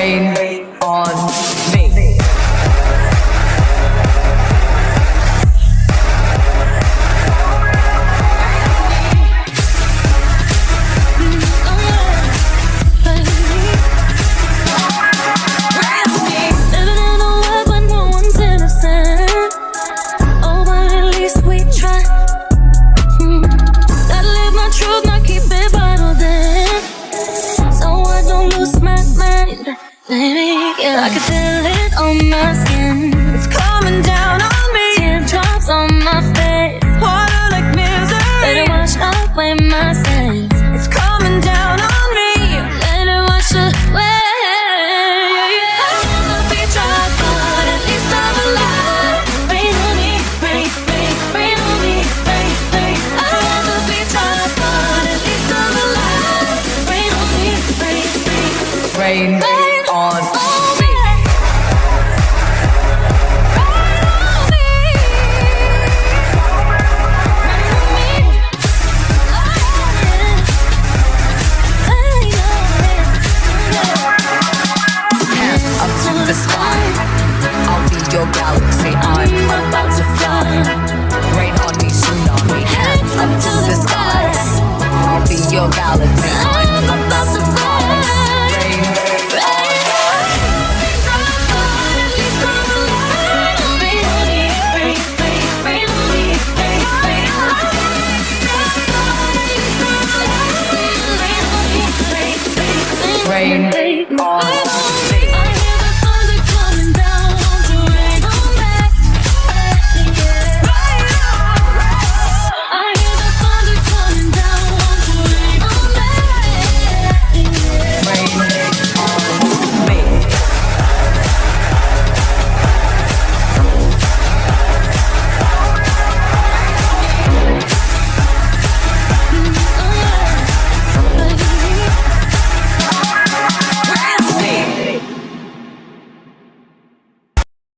Rain on me. I can feel it on my skin. It's coming down on me. Teardrops on my face. Water like misery. Let it wash away my sins. It's coming down on me. Let it wash away. I'll never be dry, but at least I'm alive. Rain on me, rain, rain, rain on me, rain, rain. I'll never be dry, but at least I'm alive. Rain on me, rain, rain, Rain on me. I'll be your galaxy, I'm about to fly. Rain on me, tsunami, hands up to the sky. I'll be your galaxy, I'm about to fly. Rain, rain, rain, rain, rain, rain, rain, rain.